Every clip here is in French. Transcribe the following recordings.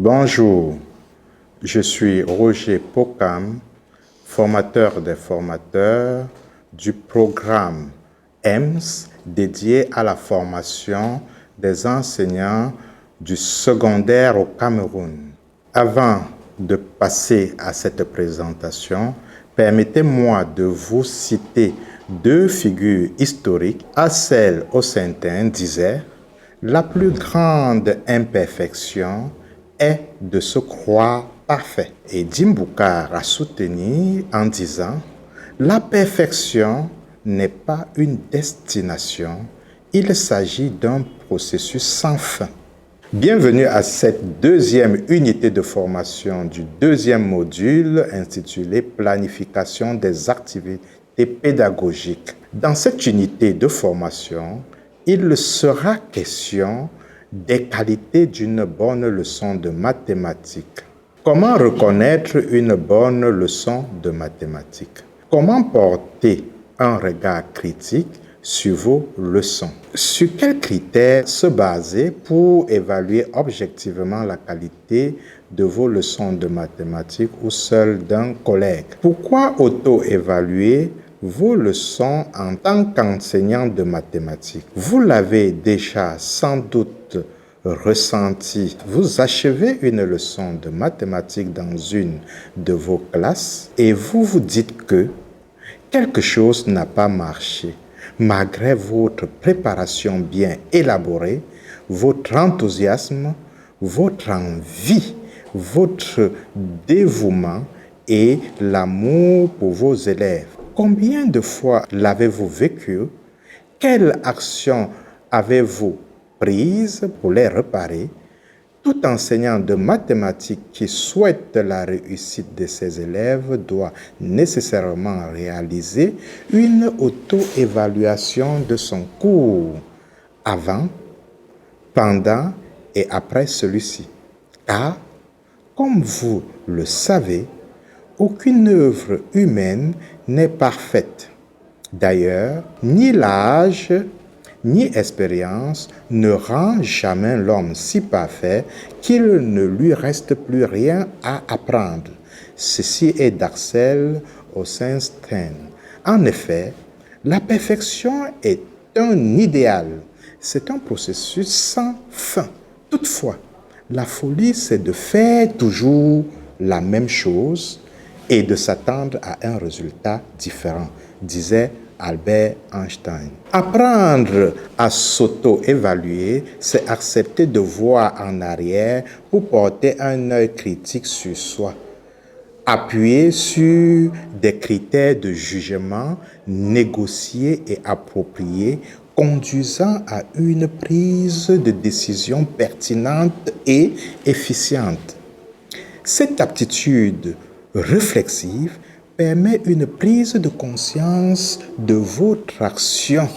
Bonjour, je suis Roger Pocam, formateur des formateurs du programme EMS dédié à la formation des enseignants du secondaire au Cameroun. Avant de passer à cette présentation, permettez-moi de vous citer deux figures historiques. Ascel Ossentin disait « La plus grande imperfection est de se croire parfait ». Et Dimboukar a soutenu en disant « La perfection n'est pas une destination, il s'agit d'un processus sans fin ». Bienvenue à cette deuxième unité de formation du deuxième module intitulé « Planification des activités pédagogiques ». Dans cette unité de formation, il sera question des qualités d'une bonne leçon de mathématiques. Comment reconnaître une bonne leçon de mathématiques? Comment porter un regard critique sur vos leçons? Sur quels critères se baser pour évaluer objectivement la qualité de vos leçons de mathématiques ou celles d'un collègue? Pourquoi auto-évaluer vos leçons en tant qu'enseignant de mathématiques? Vous l'avez déjà sans doute ressenti. Vous achevez une leçon de mathématiques dans une de vos classes et vous vous dites que quelque chose n'a pas marché. Malgré votre préparation bien élaborée, votre enthousiasme, votre envie, votre dévouement et l'amour pour vos élèves. Combien de fois l'avez-vous vécu? Quelle action avez-vous prise pour les réparer? Tout enseignant de mathématiques qui souhaite la réussite de ses élèves doit nécessairement réaliser une auto-évaluation de son cours avant, pendant et après celui-ci. Car, comme vous le savez, aucune œuvre humaine n'est parfaite. D'ailleurs, ni l'âge ni expérience ne rend jamais l'homme si parfait qu'il ne lui reste plus rien à apprendre. Ceci est d'Ascel Ossentin. En effet, la perfection est un idéal. C'est un processus sans fin. Toutefois, la folie, c'est de faire toujours la même chose et de s'attendre à un résultat différent, disait Albert Einstein. Apprendre à s'auto-évaluer, c'est accepter de voir en arrière pour porter un œil critique sur soi. Appuyer sur des critères de jugement négociés et appropriés, conduisant à une prise de décision pertinente et efficiente. Cette aptitude réflexive permet une prise de conscience de votre action,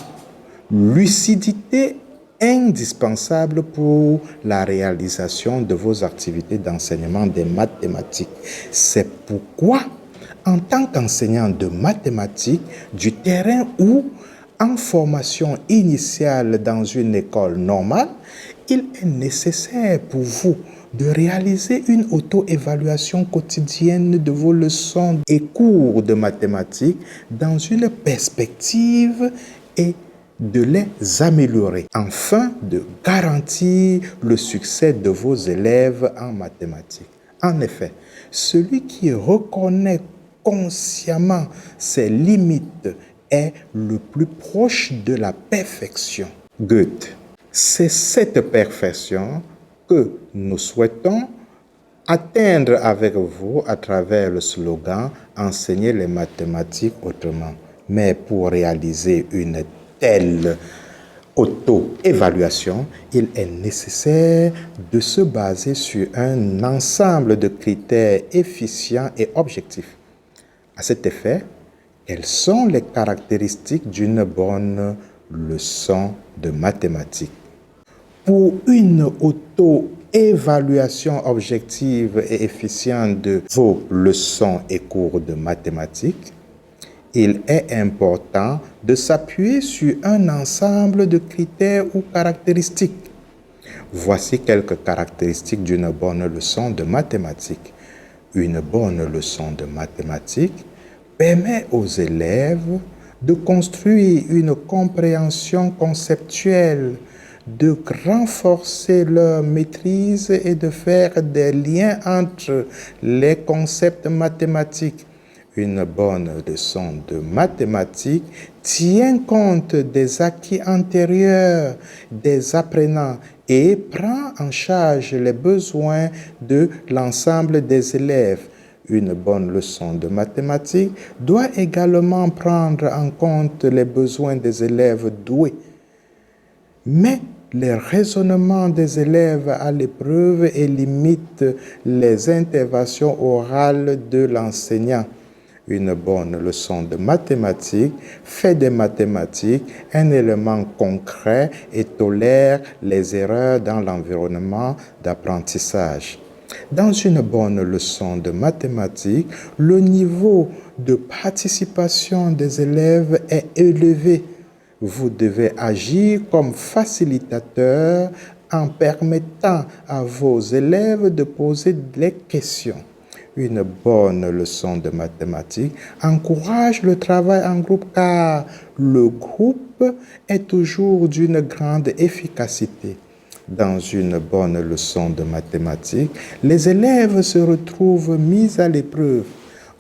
lucidité indispensable pour la réalisation de vos activités d'enseignement des mathématiques. C'est pourquoi, en tant qu'enseignant de mathématiques du terrain ou en formation initiale dans une école normale, il est nécessaire pour vous de réaliser une auto-évaluation quotidienne de vos leçons et cours de mathématiques dans une perspective et de les améliorer, afin de garantir le succès de vos élèves en mathématiques. En effet, celui qui reconnaît consciemment ses limites est le plus proche de la perfection. Goethe. C'est cette perfection que nous souhaitons atteindre avec vous à travers le slogan « Enseigner les mathématiques autrement ». Mais pour réaliser une telle auto-évaluation, il est nécessaire de se baser sur un ensemble de critères efficients et objectifs. À cet effet, quelles sont les caractéristiques d'une bonne leçon de mathématiques? Pour une auto-évaluation objective et efficiente de vos leçons et cours de mathématiques, il est important de s'appuyer sur un ensemble de critères ou caractéristiques. Voici quelques caractéristiques d'une bonne leçon de mathématiques. Une bonne leçon de mathématiques permet aux élèves de construire une compréhension conceptuelle, de renforcer leur maîtrise et de faire des liens entre les concepts mathématiques. Une bonne leçon de mathématiques tient compte des acquis antérieurs des apprenants et prend en charge les besoins de l'ensemble des élèves. Une bonne leçon de mathématiques doit également prendre en compte les besoins des élèves doués. Mais les raisonnements des élèves à l'épreuve et limite les interventions orales de l'enseignant. Une bonne leçon de mathématiques fait des mathématiques un élément concret et tolère les erreurs dans l'environnement d'apprentissage. Dans une bonne leçon de mathématiques, le niveau de participation des élèves est élevé. Vous devez agir comme facilitateur en permettant à vos élèves de poser des questions. Une bonne leçon de mathématiques encourage le travail en groupe car le groupe est toujours d'une grande efficacité. Dans une bonne leçon de mathématiques, les élèves se retrouvent mis à l'épreuve.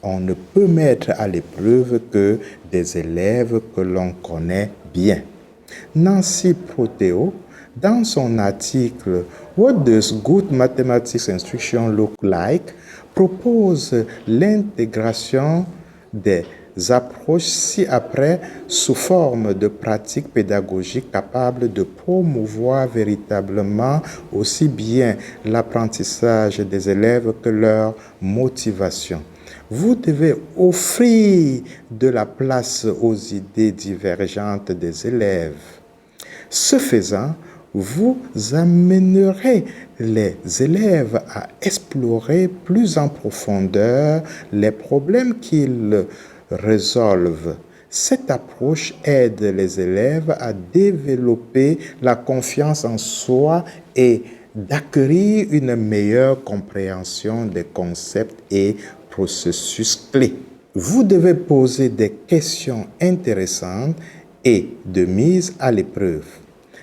On ne peut mettre à l'épreuve que des élèves que l'on connaît bien. Nancy Protéo, dans son article What does good mathematics instruction look like? Propose l'intégration des approches ci-après sous forme de pratiques pédagogiques capables de promouvoir véritablement aussi bien l'apprentissage des élèves que leur motivation. Vous devez offrir de la place aux idées divergentes des élèves. Ce faisant, vous amènerez les élèves à explorer plus en profondeur les problèmes qu'ils résolvent. Cette approche aide les élèves à développer la confiance en soi et d'acquérir une meilleure compréhension des concepts et processus clés. Vous devez poser des questions intéressantes et de mise à l'épreuve.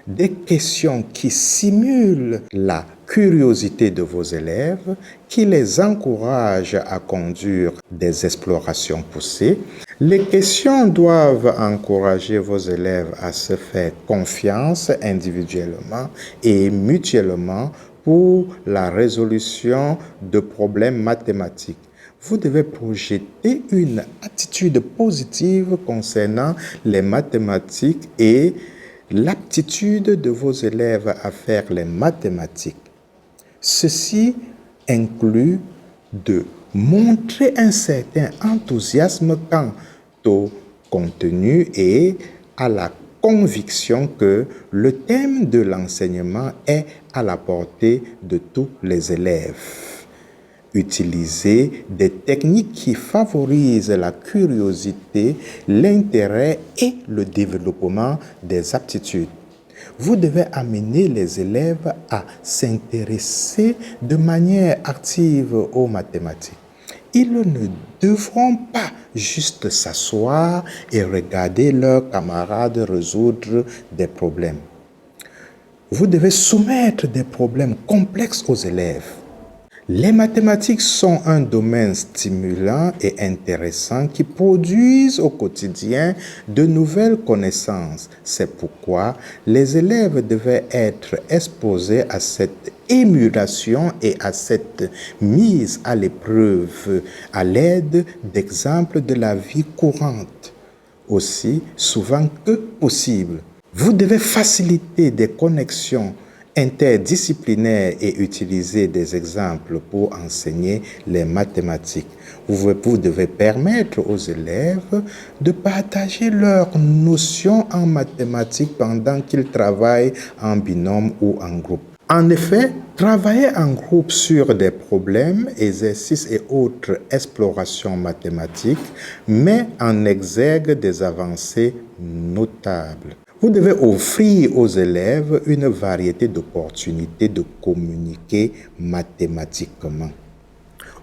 Des questions qui simulent la curiosité de vos élèves, qui les encouragent à conduire des explorations poussées. Les questions doivent encourager vos élèves à se faire confiance individuellement et mutuellement pour la résolution de problèmes mathématiques. Vous devez projeter une attitude positive concernant les mathématiques et l'aptitude de vos élèves à faire les mathématiques. Ceci inclut de montrer un certain enthousiasme quant au contenu et à la conviction que le thème de l'enseignement est à la portée de tous les élèves. Utiliser des techniques qui favorisent la curiosité, l'intérêt et le développement des aptitudes. Vous devez amener les élèves à s'intéresser de manière active aux mathématiques. Ils ne devront pas juste s'asseoir et regarder leurs camarades résoudre des problèmes. Vous devez soumettre des problèmes complexes aux élèves. Les mathématiques sont un domaine stimulant et intéressant qui produisent au quotidien de nouvelles connaissances. C'est pourquoi les élèves devaient être exposés à cette émulation et à cette mise à l'épreuve à l'aide d'exemples de la vie courante, aussi souvent que possible. Vous devez faciliter des connexions interdisciplinaires et utiliser des exemples pour enseigner les mathématiques. Vous devez permettre aux élèves de partager leurs notions en mathématiques pendant qu'ils travaillent en binôme ou en groupe. En effet, travailler en groupe sur des problèmes, exercices et autres explorations mathématiques met en exergue des avancées notables. Vous devez offrir aux élèves une variété d'opportunités de communiquer mathématiquement.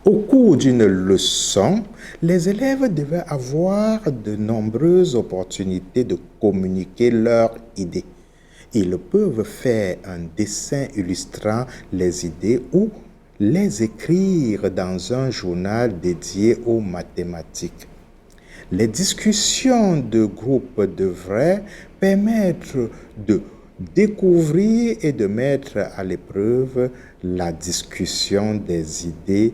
Au cours d'une leçon, les élèves devaient avoir de nombreuses opportunités de communiquer leurs idées. Ils peuvent faire un dessin illustrant les idées ou les écrire dans un journal dédié aux mathématiques. Les discussions de groupe devraient permettre de découvrir et de mettre à l'épreuve la discussion des idées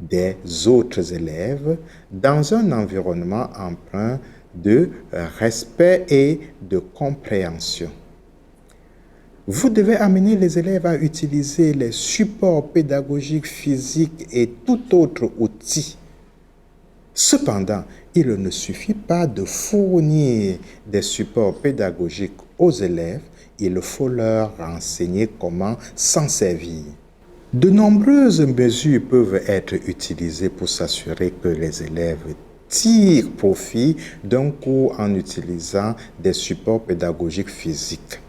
des autres élèves dans un environnement empreint de respect et de compréhension. Vous devez amener les élèves à utiliser les supports pédagogiques physiques et tout autre outil. Cependant, il ne suffit pas de fournir des supports pédagogiques aux élèves, il faut leur enseigner comment s'en servir. De nombreuses mesures peuvent être utilisées pour s'assurer que les élèves tirent profit d'un cours en utilisant des supports pédagogiques physiques.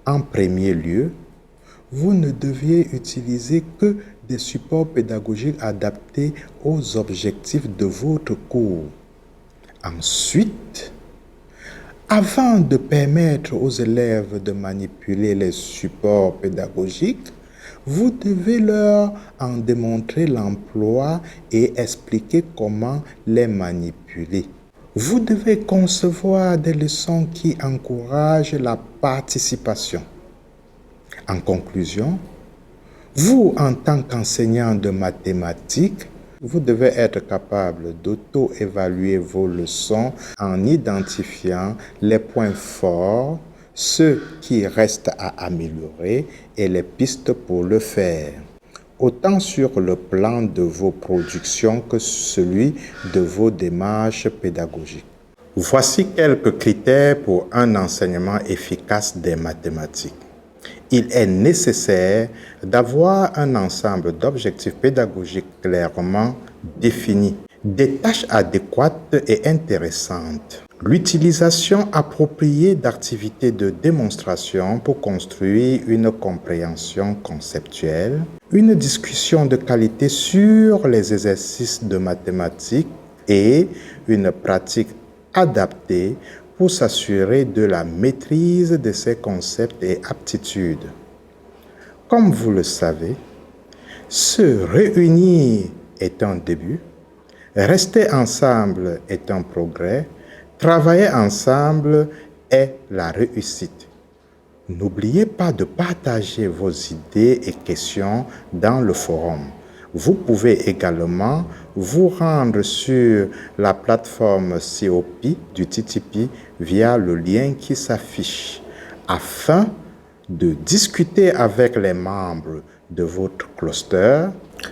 En premier lieu, vous ne deviez utiliser que des supports pédagogiques adaptés aux objectifs de votre cours. Ensuite, avant de permettre aux élèves de manipuler les supports pédagogiques, vous devez leur en démontrer l'emploi et expliquer comment les manipuler. Vous devez concevoir des leçons qui encouragent la participation. En conclusion, vous, en tant qu'enseignant de mathématiques, vous devez être capable d'auto-évaluer vos leçons en identifiant les points forts, ceux qui restent à améliorer et les pistes pour le faire, autant sur le plan de vos productions que celui de vos démarches pédagogiques. Voici quelques critères pour un enseignement efficace des mathématiques. Il est nécessaire d'avoir un ensemble d'objectifs pédagogiques clairement définis, des tâches adéquates et intéressantes, l'utilisation appropriée d'activités de démonstration pour construire une compréhension conceptuelle, une discussion de qualité sur les exercices de mathématiques et une pratique adaptée pour s'assurer de la maîtrise de ces concepts et aptitudes. Comme vous le savez, se réunir est un début, rester ensemble est un progrès, travailler ensemble est la réussite. N'oubliez pas de partager vos idées et questions dans le forum. Vous pouvez également vous rendre sur la plateforme COP du TTP via le lien qui s'affiche afin de discuter avec les membres de votre cluster.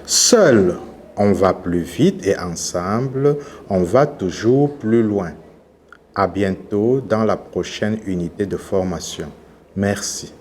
Seul, on va plus vite et ensemble, on va toujours plus loin. À bientôt dans la prochaine unité de formation. Merci.